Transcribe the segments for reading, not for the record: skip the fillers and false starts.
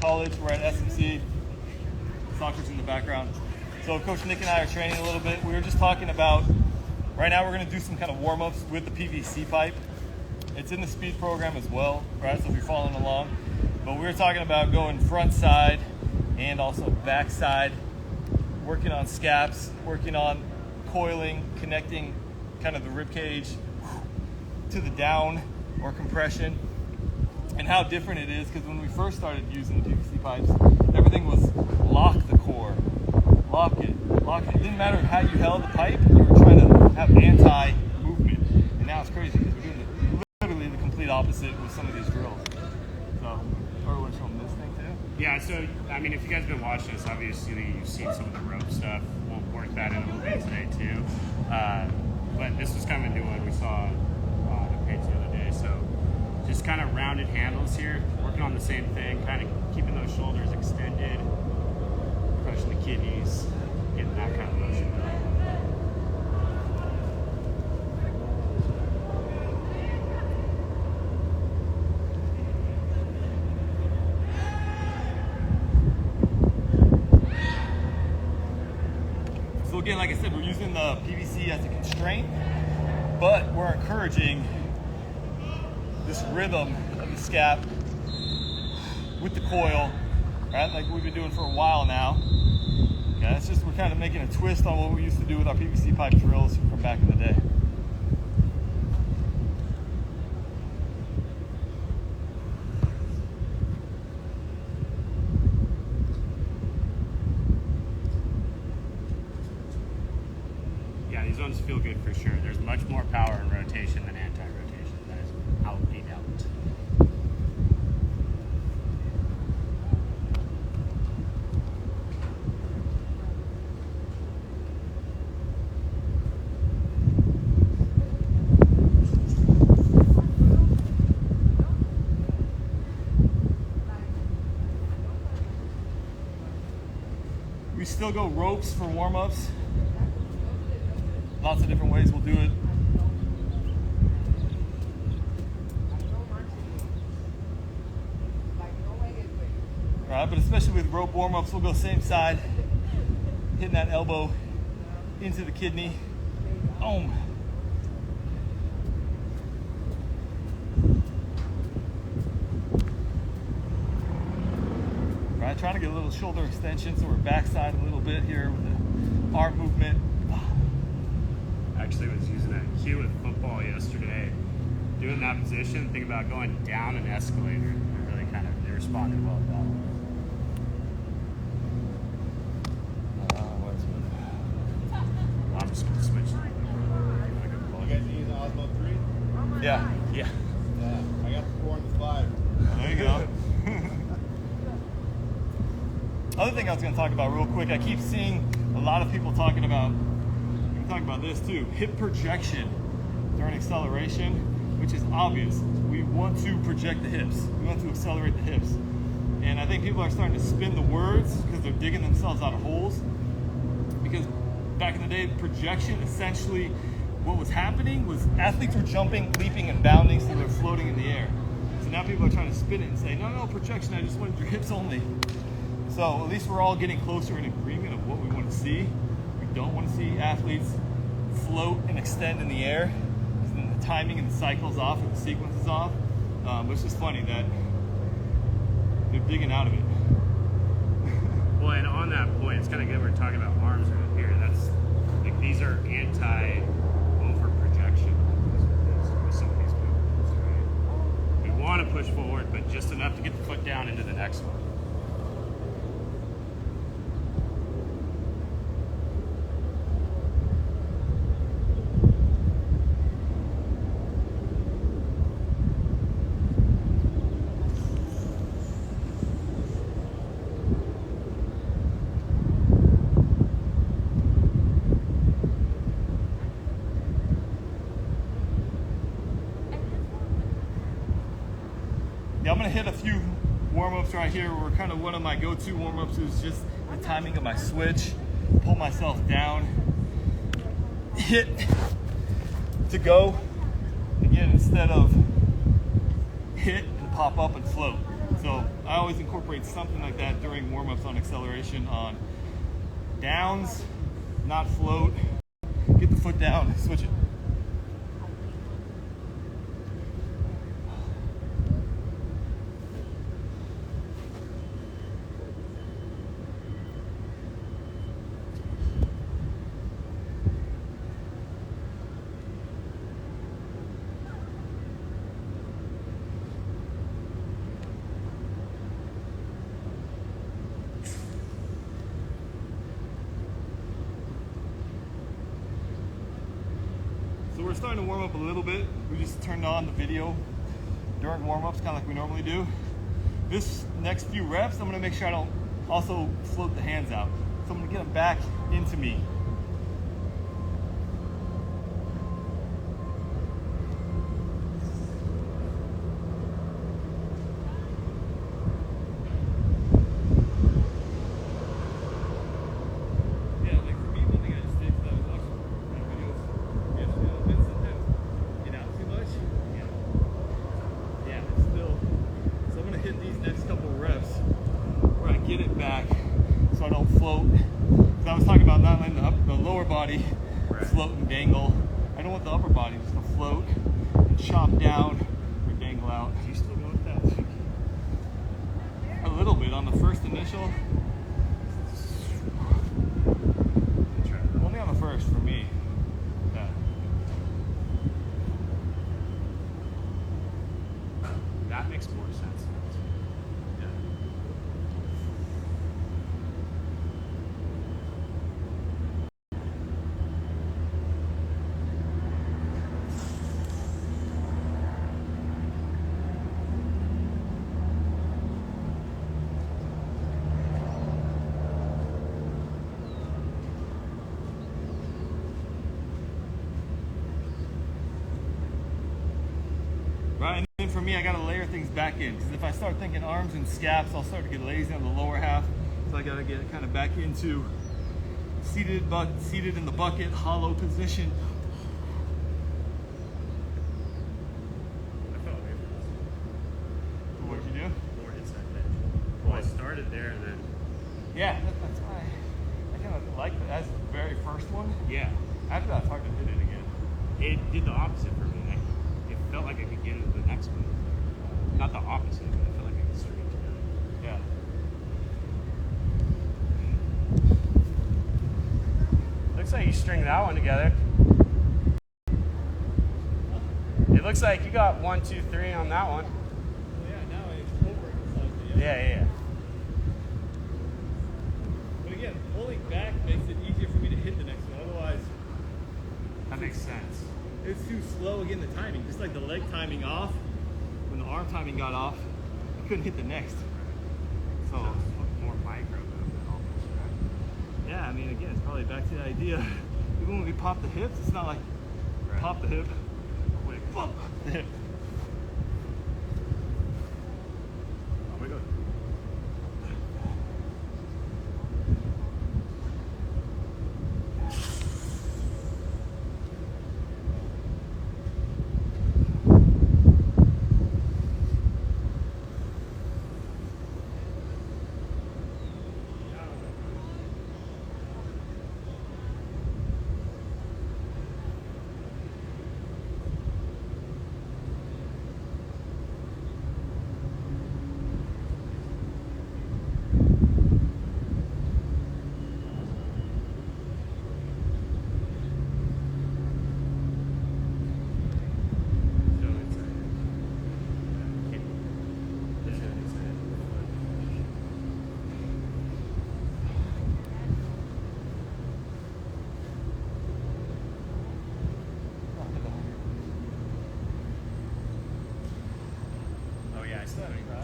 college. We're at SMC. Soccer's in the background. So Coach Nick and I are training a little bit. We were just talking about, right now we're going to do some kind of warm-ups with the PVC pipe. It's in the speed program as well, right? So if you're following along. But we were talking about going front side and also back side, working on scaps, working on coiling, connecting kind of the rib cage to the down or compression, and how different it is, because when we first started using the PVC pipes, everything was lock the core, lock it. It didn't matter how you held the pipe, you were trying to have anti-movement. And now it's crazy because we're doing literally the complete opposite with some of these drills. So, or want to show them this thing too? Yeah, so, I mean, if you guys have been watching this, obviously you've seen some of the rope stuff. We'll work that in a little bit today too. But this was kind of a new one we saw on the page the other day. So just kind of rounded handles here, working on the same thing, kind of keeping those shoulders extended, crushing the kidneys, getting that kind of motion going. So again, like I said, we're using the PVC as a constraint, but we're encouraging this rhythm of the scap with the coil, right? Like we've been doing for a while now. Okay, it's just we're kind of making a twist on what we used to do with our PVC pipe drills from back in the day. Yeah, these ones feel good for sure. There's much more power in rotation than anti-rotation. That is out and out. We still go ropes for warm-ups. Lots of different ways we'll do it. All right, but especially with rope warm-ups, we'll go same side, hitting that elbow into the kidney. Boom. Right, trying to get a little shoulder extension, so we're backside a little bit here with the arm movement. Actually was using a cue with football yesterday, doing that position, thinking about going down an escalator. They responded well to that one. I'm just going to switch. You guys use Osmo 3? Yeah. Yeah. Yeah, I got the 4 and the 5. There you go. Other thing I was going to talk about real quick, I keep seeing a lot of people talking about this too, hip projection during acceleration, which is obvious. We want to project the hips. We want to accelerate the hips. And I think people are starting to spin the words because they're digging themselves out of holes. Because back in the day, projection, essentially what was happening was athletes were jumping, leaping, and bounding, so they're floating in the air. So now people are trying to spin it and say, no, projection, I just wanted your hips only. So at least we're all getting closer in agreement of what we want to see. We don't want to see athletes float and extend in the air, because then the timing and the cycle's off or the sequence is off. But it's just funny that they're digging out of it. Well, and on that point, it's kind of good we're talking about arms right here. That's like these are anti-over-projection with some of these movements, right? We want to push forward, but just enough to get the foot down into the next one. Yeah, I'm gonna hit a few warm-ups right here where kind of one of my go-to warm-ups is just the timing of my switch, pull myself down, hit to go, again, instead of hit and pop up and float. So I always incorporate something like that during warm-ups on acceleration on downs, not float. Get the foot down, switch it. So we're starting to warm up a little bit. We just turned on the video during warm-ups, kind of like we normally do. This next few reps, I'm gonna make sure I don't also float the hands out. So I'm gonna get them back into me. Get it back so I don't float. Because I was talking about not letting the lower body float and dangle. I don't want the upper body just to float and chop down or dangle out. Do you still go with that? A little bit on the first initial. Only on the first for me. Yeah. That makes more sense. Right, and then for me, I gotta layer things back in, because if I start thinking arms and scaps, I'll start to get lazy on the lower half. So I gotta get kind of back into seated in the bucket, hollow position. I felt away from this. What'd you do? More inside edge. Well, I started there and then. Yeah, that's why I kind of like that as the very first one. Yeah. After that, it's hard to hit it again. It did the opposite for me. It felt like I could get into the next one. Not the opposite, but I felt like I could string it together. Yeah. Looks like you string that one together. It looks like you got 1, 2, 3 on that one. Yeah, now it's over. Yeah. But again, pulling back makes it easier for me to hit the next one. Otherwise, That makes sense. it's too slow again, the timing. Just like the leg timing off, when the arm timing got off, I couldn't hit the next. So, More micro movement almost, right? yeah, I mean, again, it's probably back to the idea. Even when we pop the hips, it's not like pop the hip, Quick. pop the hip. Oh, we go.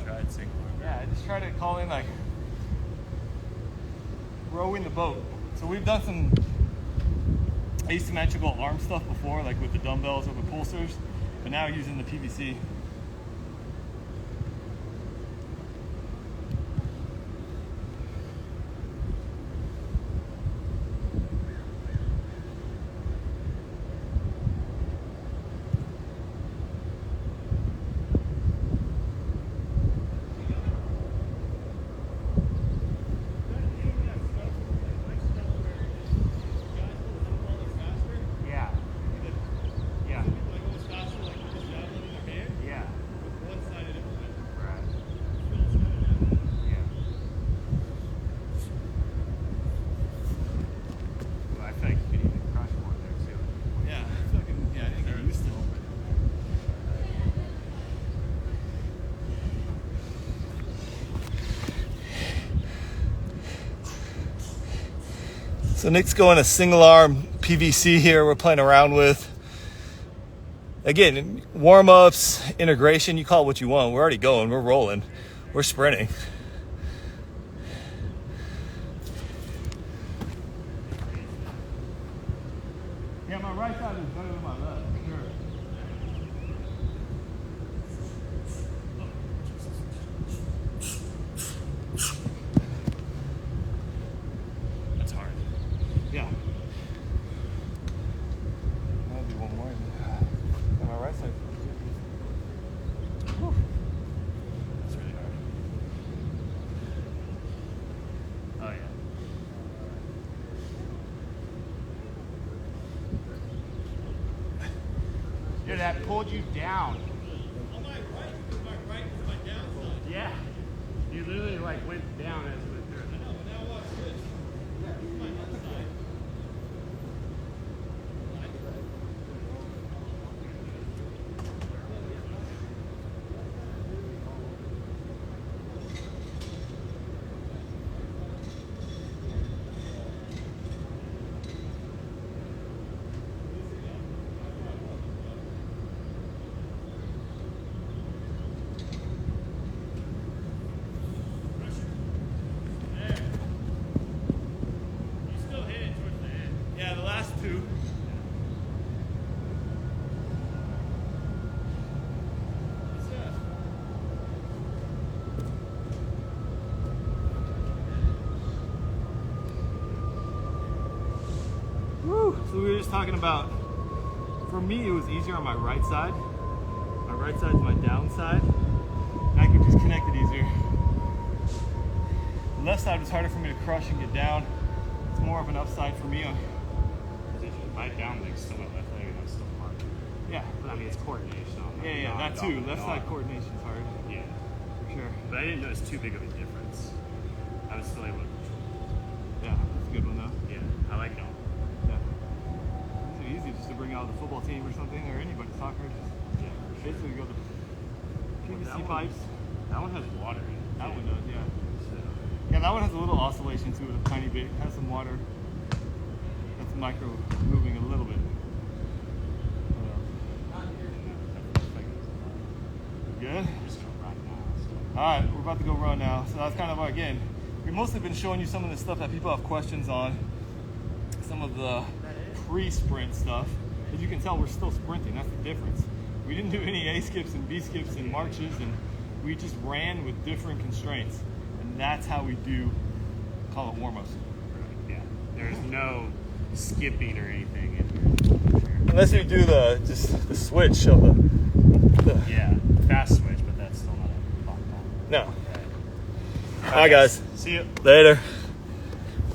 Tried single arm. Yeah, I just try to call in like rowing the boat. So we've done some asymmetrical arm stuff before, like with the dumbbells or the pulsers, but now using the PVC. So Nick's going a single arm PVC here we're playing around with. Again, warm-ups, integration, you call it what you want. We're already going, we're rolling, we're sprinting. Yeah, my right side is better than my left, for sure. That's hard. Yeah. I'll do one more. And my right side. Whew. That's really hard. Oh yeah. Dude, that pulled you down. On my right is my downside. Yeah. You literally like went down as it went through. I know, but now watch this. This is my upside. Yeah, the last two. Woo. So we were just talking about, for me it was easier on my right side. My right side's my downside. And I could just connect it easier. The left side was harder for me to crush and get down. It's more of an upside for me on. My down leg's still my left leg, and that's still hard. Yeah. But I mean, it's coordination. Yeah, that too. Left side coordination's hard, Yeah. for sure. But I didn't notice too big of a difference. I was still able to control. Yeah, that's a good one though. Yeah, I like it. Yeah. It's easy just to bring out the football team or something, or anybody, soccer. Just Yeah, for sure. basically go the PVC that one- pipes. That one has water in it. That too. one does, yeah. So, Yeah, that one has a little oscillation to it, a tiny bit. Has some water. That's micro moving a little bit. Good. just gonna run now. All right, we're about to go run now. So that's kind of, again, we've mostly been showing you some of the stuff that people have questions on. Some of the pre-sprint stuff. As you can tell, we're still sprinting. That's the difference. We didn't do any A skips and B skips and marches, and we just ran with different constraints. And that's how we do, call it warm-ups. Yeah, there's no skipping or anything in here. Unless we do just the switch of the Yeah, fast switch, but that's still not a long time. no. Right. All right, guys. See you. Later.